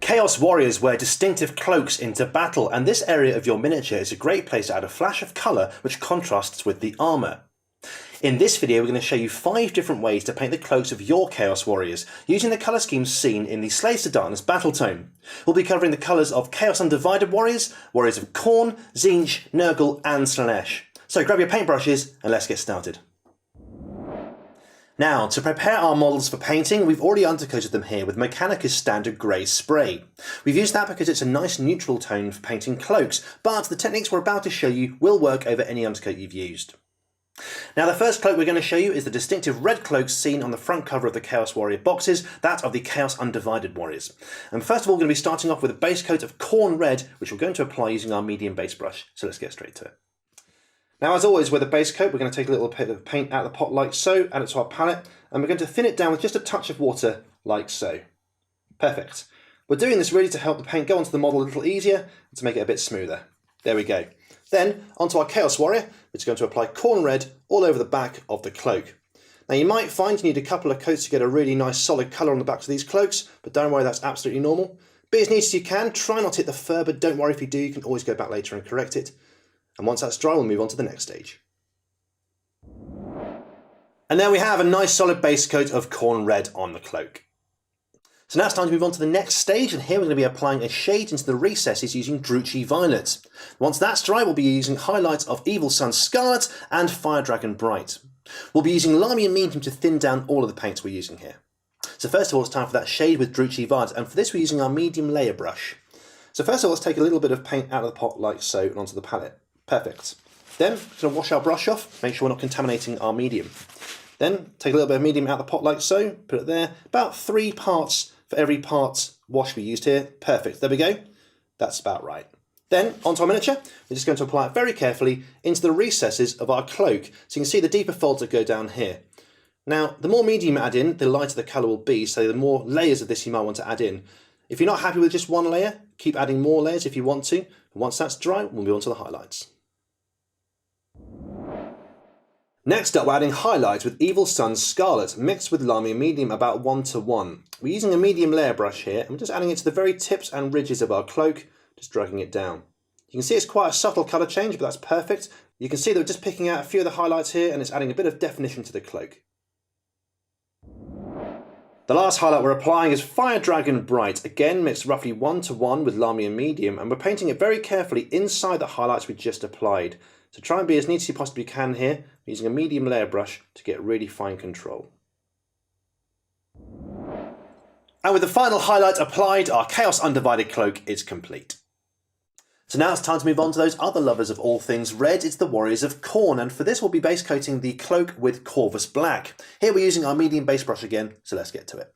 Chaos Warriors wear distinctive cloaks into battle, and this area of your miniature is a great place to add a flash of colour which contrasts with the armour. In this video we're going to show you 5 different ways to paint the cloaks of your Chaos Warriors, using the colour schemes seen in the Slaves to Darkness battle tome. We'll be covering the colours of Chaos Undivided Warriors, Warriors of Khorne, Tzeentch, Nurgle and Slaanesh. So grab your paintbrushes and let's get started. Now, to prepare our models for painting, we've already undercoated them here with Mechanicus standard grey spray. We've used that because it's a nice neutral tone for painting cloaks, but the techniques we're about to show you will work over any undercoat you've used. Now, the first cloak we're going to show you is the distinctive red cloak seen on the front cover of the Chaos Warrior boxes, that of the Chaos Undivided Warriors. And first of all, we're going to be starting off with a base coat of Khorne red, which we're going to apply using our medium base brush. So let's get straight to it. Now, as always with a base coat, we're going to take a little bit of paint out of the pot like so, add it to our palette, and we're going to thin it down with just a touch of water like so. Perfect. We're doing this really to help the paint go onto the model a little easier and to make it a bit smoother. There we go. Then onto our Chaos Warrior, which is going to apply Khorne red all over the back of the cloak. Now, you might find you need a couple of coats to get a really nice solid colour on the backs of these cloaks, but don't worry, that's absolutely normal. Be as neat as you can, try not to hit the fur, but don't worry if you do, you can always go back later and correct it. And once that's dry, we'll move on to the next stage. And there we have a nice solid base coat of Khorne red on the cloak. So now it's time to move on to the next stage, and here we're going to be applying a shade into the recesses using Druchii Violet. Once that's dry, we'll be using highlights of Evil Sunz Scarlet and Fire Dragon Bright. We'll be using Lamy and Medium to thin down all of the paints we're using here. So first of all, it's time for that shade with Druchii Violet, and for this we're using our medium layer brush. So first of all, let's take a little bit of paint out of the pot like so and onto the palette. Perfect. Then we're going to wash our brush off, make sure we're not contaminating our medium. Then take a little bit of medium out of the pot like so, put it there, about 3 parts for every part wash we used here. Perfect, there we go. That's about right. Then onto our miniature, we're just going to apply it very carefully into the recesses of our cloak, so you can see the deeper folds that go down here. Now, the more medium you add in, the lighter the colour will be, so the more layers of this you might want to add in. If you're not happy with just one layer, keep adding more layers if you want to, and once that's dry, we'll move on to the highlights. Next up, we're adding highlights with Evil Sunz Scarlet, mixed with Lamy and Medium about 1:1. We're using a medium layer brush here, and we're just adding it to the very tips and ridges of our cloak, just dragging it down. You can see it's quite a subtle colour change, but that's perfect. You can see that we're just picking out a few of the highlights here, and it's adding a bit of definition to the cloak. The last highlight we're applying is Fire Dragon Bright, again mixed roughly 1:1 with Lamy and Medium, and we're painting it very carefully inside the highlights we just applied. So try and be as neat as you possibly can here, using a medium layer brush to get really fine control. And with the final highlight applied, our Chaos Undivided cloak is complete. So now it's time to move on to those other lovers of all things red. It's the Warriors of Khorne, and for this we'll be base coating the cloak with Corvus Black. Here we're using our medium base brush again, so let's get to it.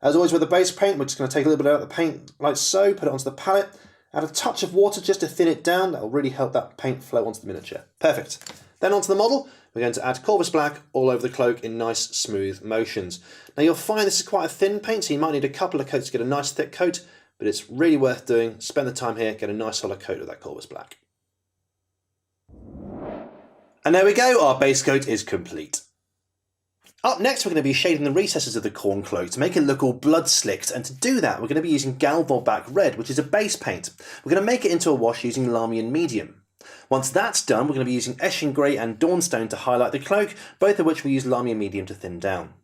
As always with the base paint, we're just going to take a little bit out of the paint like so, put it onto the palette, add a touch of water just to thin it down. That will really help that paint flow onto the miniature. Perfect. Then onto the model, we're going to add Corvus Black all over the cloak in nice smooth motions. Now you'll find this is quite a thin paint, so you might need a couple of coats to get a nice thick coat, but it's really worth doing. Spend the time here, get a nice solid coat of that Corvus Black. And there we go, our base coat is complete. Up next, we're going to be shading the recesses of the Khorne cloak to make it look all blood-slicked, and to do that, we're going to be using Galvorbak Red, which is a base paint. We're going to make it into a wash using Lamy and Medium. Once that's done, we're going to be using Eshin Grey and Dawnstone to highlight the cloak, both of which we use Lamy and Medium to thin down.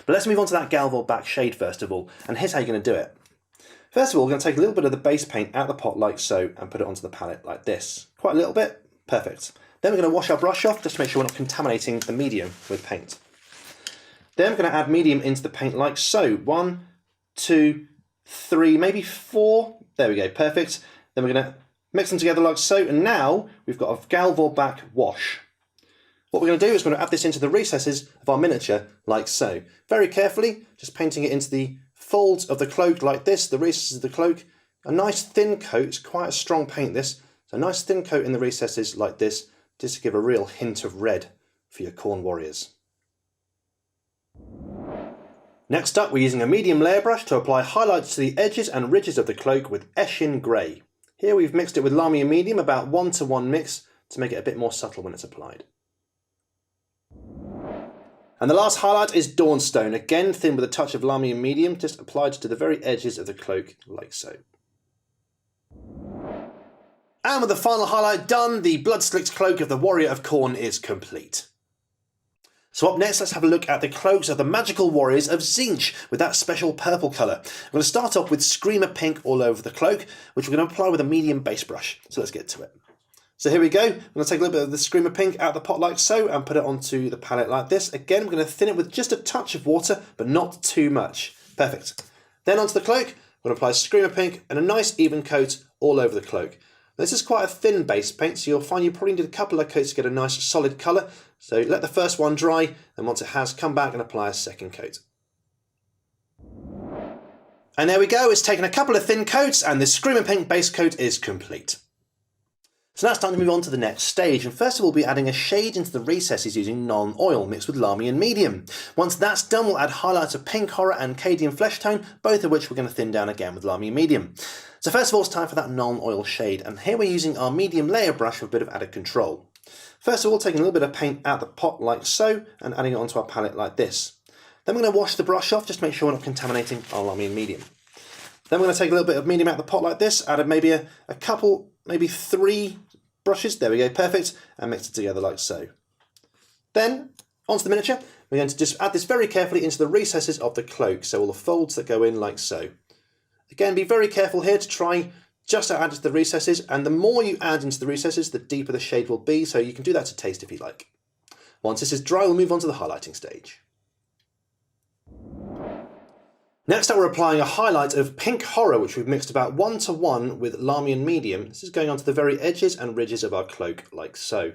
But let's move on to that Galvorbak shade first of all, and here's how you're going to do it. First of all, we're going to take a little bit of the base paint out of the pot like so, and put it onto the palette like this. Quite a little bit. Perfect. Then we're going to wash our brush off, just to make sure we're not contaminating the medium with paint. Then we're going to add medium into the paint like so. 1, 2, 3, maybe 4. There we go, perfect. Then we're going to mix them together like so, and now we've got a Galvorbak wash. What we're going to do is we're going to add this into the recesses of our miniature like so. Very carefully, just painting it into the folds of the cloak like this, the recesses of the cloak. A nice thin coat, it's quite a strong paint this, so a nice thin coat in the recesses like this, just to give a real hint of red for your Khorne Warriors. Next up, we're using a medium layer brush to apply highlights to the edges and ridges of the cloak with Eshin Grey. Here we've mixed it with Lamy and Medium, about 1:1 mix, to make it a bit more subtle when it's applied. And the last highlight is Dawnstone, again thin with a touch of Lamy and medium, just applied to the very edges of the cloak, like so. And with the final highlight done, the blood-slicked cloak of the Warrior of Khorne is complete. So up next, let's have a look at the cloaks of the magical warriors of Tzeentch with that special purple colour. I'm going to start off with Screamer Pink all over the cloak, which we're going to apply with a medium base brush. So let's get to it. So here we go. I'm going to take a little bit of the Screamer Pink out of the pot like so and put it onto the palette like this. Again, we're going to thin it with just a touch of water, but not too much. Perfect. Then onto the cloak, I'm going to apply Screamer Pink and a nice even coat all over the cloak. This is quite a thin base paint, so you'll find you probably need a couple of coats to get a nice solid colour. So let the first one dry, and once it has, come back and apply a second coat. And there we go, it's taken a couple of thin coats and the Screamer Pink base coat is complete. So now it's time to move on to the next stage, and first of all we'll be adding a shade into the recesses using non-oil mixed with Lamy and medium. Once that's done, we'll add highlights of Pink Horror and Cadian Flesh Tone, both of which we're going to thin down again with Lamy and medium. So first of all, it's time for that non-oil shade, and here we're using our medium layer brush for a bit of added control. First of all, taking a little bit of paint out the pot like so, and adding it onto our palette like this. Then we're going to wash the brush off, just to make sure we're not contaminating our Lamy and medium. Then we're going to take a little bit of medium out the pot like this, add maybe a couple, maybe 3 brushes, there we go, perfect, and mix it together like so. Then, onto the miniature, we're going to just add this very carefully into the recesses of the cloak, so all the folds that go in like so. Again, be very careful here to try just to add to the recesses, and the more you add into the recesses, the deeper the shade will be, so you can do that to taste if you like. Once this is dry, we'll move on to the highlighting stage. Next up, we're applying a highlight of Pink Horror, which we've mixed about 1:1 with Lamy and medium. This is going onto the very edges and ridges of our cloak, like so.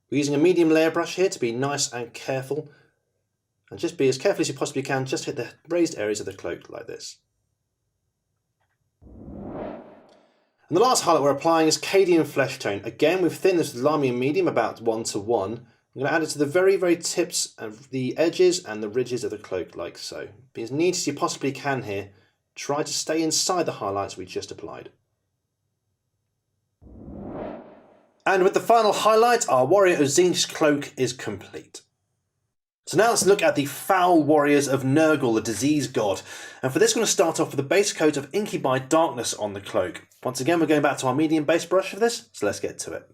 We're using a medium layer brush here to be nice and careful, and just be as careful as you possibly can, just hit the raised areas of the cloak like this. And the last highlight we're applying is Cadian Flesh Tone. Again, we've thinned this with Lamy and medium about 1:1. I'm going to add it to the very, very tips of the edges and the ridges of the cloak like so. Be as neat as you possibly can here. Try to stay inside the highlights we just applied. And with the final highlight, our Warrior of Tzeentch's cloak is complete. So now let's look at the foul warriors of Nurgle, the disease god. And for this, we're going to start off with a base coat of Incubi Darkness on the cloak. Once again, we're going back to our medium base brush for this, so let's get to it.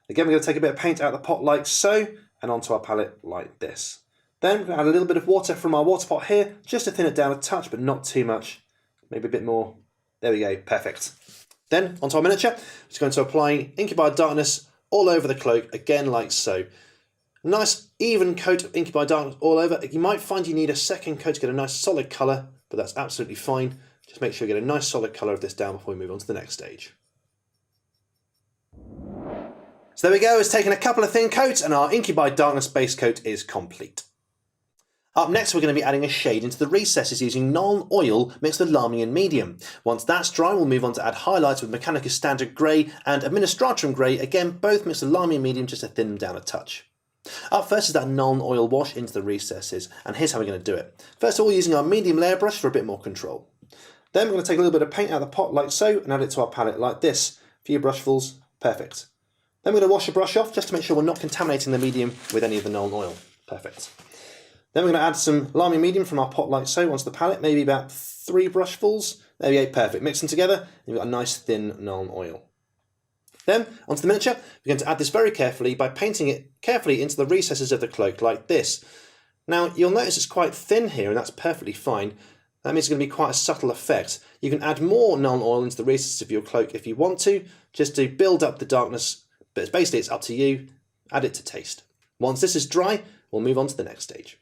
Again, we're going to take a bit of paint out of the pot like so, and onto our palette like this. Then we're going to add a little bit of water from our water pot here, just to thin it down a touch, but not too much. Maybe a bit more. There we go, perfect. Then, onto our miniature, we're just going to apply Incubi Darkness all over the cloak, again like so. Nice even coat of Incubi Darkness all over. You might find you need a second coat to get a nice solid colour, but that's absolutely fine. Just make sure you get a nice solid colour of this down before we move on to the next stage. So there we go, it's taken a couple of thin coats and our Incubi Darkness base coat is complete. Up next, we're going to be adding a shade into the recesses using non-oil mixed with Lamy and medium. Once that's dry, we'll move on to add highlights with Mechanicus Standard Grey and Administratum Grey, again both mixed with Lamy and medium just to thin them down a touch. Up first is that non-oil wash into the recesses, and here's how we're going to do it. First of all, using our medium layer brush for a bit more control. Then we're going to take a little bit of paint out of the pot like so and add it to our palette like this. A few brushfuls, perfect. Then we're going to wash the brush off just to make sure we're not contaminating the medium with any of the non-oil. Perfect. Then we're going to add some Lamy medium from our pot like so onto the palette, maybe about 3 brushfuls. There we go, perfect. Mix them together and you've got a nice thin non-oil. Then onto the miniature, we're going to add this very carefully by painting it carefully into the recesses of the cloak like this. Now you'll notice it's quite thin here and that's perfectly fine. That means it's going to be quite a subtle effect. You can add more non-oil into the recesses of your cloak if you want to, just to build up the darkness. But basically it's up to you, add it to taste. Once this is dry, we'll move on to the next stage.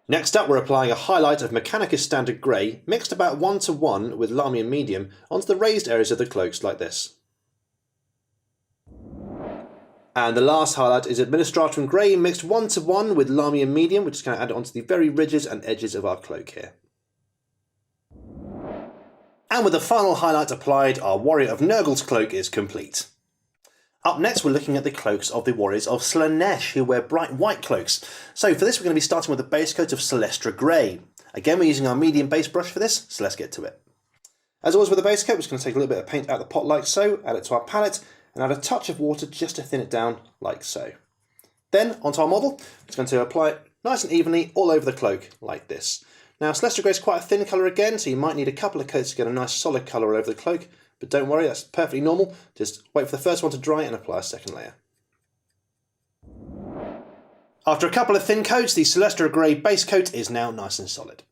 Next up, we're applying a highlight of Mechanicus Standard Grey, mixed about 1:1 with Lamy and medium, onto the raised areas of the cloaks like this. And the last highlight is Administratum Grey, mixed 1:1 with Lamy and medium, which is going to add it onto the very ridges and edges of our cloak here. And with the final highlight applied, our Warrior of Nurgle's cloak is complete. Up next, we're looking at the cloaks of the warriors of Slaanesh, who wear bright white cloaks. So for this, we're going to be starting with a base coat of Celestra Grey. Again, we're using our medium base brush for this, so let's get to it. As always with the base coat, we're just going to take a little bit of paint out of the pot like so, add it to our palette, and add a touch of water just to thin it down like so. Then, onto our model, it's going to apply it nice and evenly all over the cloak, like this. Now, Celestial Grey is quite a thin colour again, so you might need a couple of coats to get a nice solid colour all over the cloak, but don't worry, that's perfectly normal. Just wait for the first one to dry and apply a second layer. After a couple of thin coats, the Celestial Grey base coat is now nice and solid.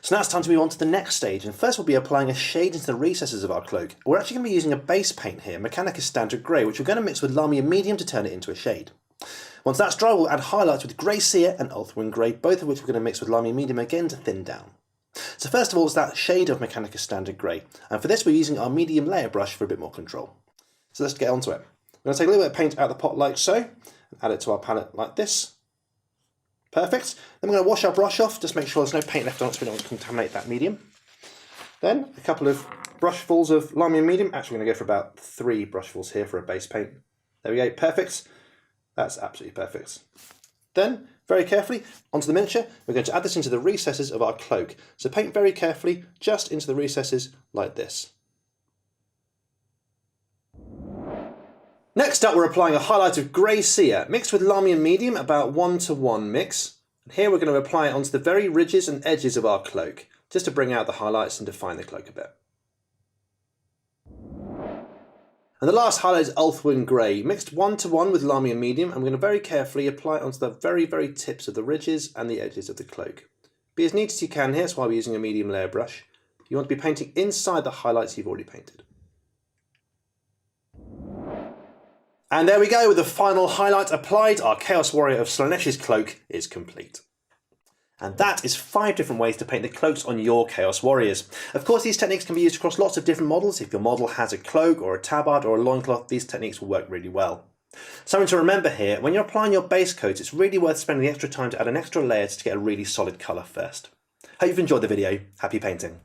So now it's time to move on to the next stage, and first we'll be applying a shade into the recesses of our cloak. We're actually going to be using a base paint here, Mechanicus Standard Grey, which we're going to mix with Lamia Medium to turn it into a shade. Once that's dry, we'll add highlights with Grey Seer and Ulthwing Grey, both of which we're going to mix with Lamia Medium again to thin down. So first of all, it's that shade of Mechanicus Standard Grey, and for this we're using our medium layer brush for a bit more control. So let's get onto it. We're going to take a little bit of paint out of the pot like so, and add it to our palette like this. Perfect. Then we're going to wash our brush off, just make sure there's no paint left on it so we don't want to contaminate that medium. Then a couple of brushfuls of Lamia Medium. Actually, we're going to go for about 3 brushfuls here for a base paint. There we go, perfect. That's absolutely perfect. Then, very carefully, onto the miniature, we're going to add this into the recesses of our cloak. So paint very carefully, just into the recesses like this. Next up, we're applying a highlight of Grey Seer, mixed with Lamia Medium, about 1-to-1 mix. And here we're going to apply it onto the very ridges and edges of our cloak, just to bring out the highlights and define the cloak a bit. And the last highlight is Ulthwing Grey, mixed 1-to-1 with Lamia Medium, and we're going to very carefully apply it onto the very, very tips of the ridges and the edges of the cloak. Be as neat as you can here, that's why we're using a medium layer brush. You want to be painting inside the highlights you've already painted. And there we go, with the final highlight applied, our Chaos Warrior of Slaaneish's cloak is complete. And that is 5 different ways to paint the cloaks on your Chaos Warriors. Of course, these techniques can be used across lots of different models. If your model has a cloak or a tabard or a loincloth, these techniques will work really well. Something to remember here, when you're applying your base coat, it's really worth spending the extra time to add an extra layer to get a really solid colour first. Hope you've enjoyed the video. Happy painting.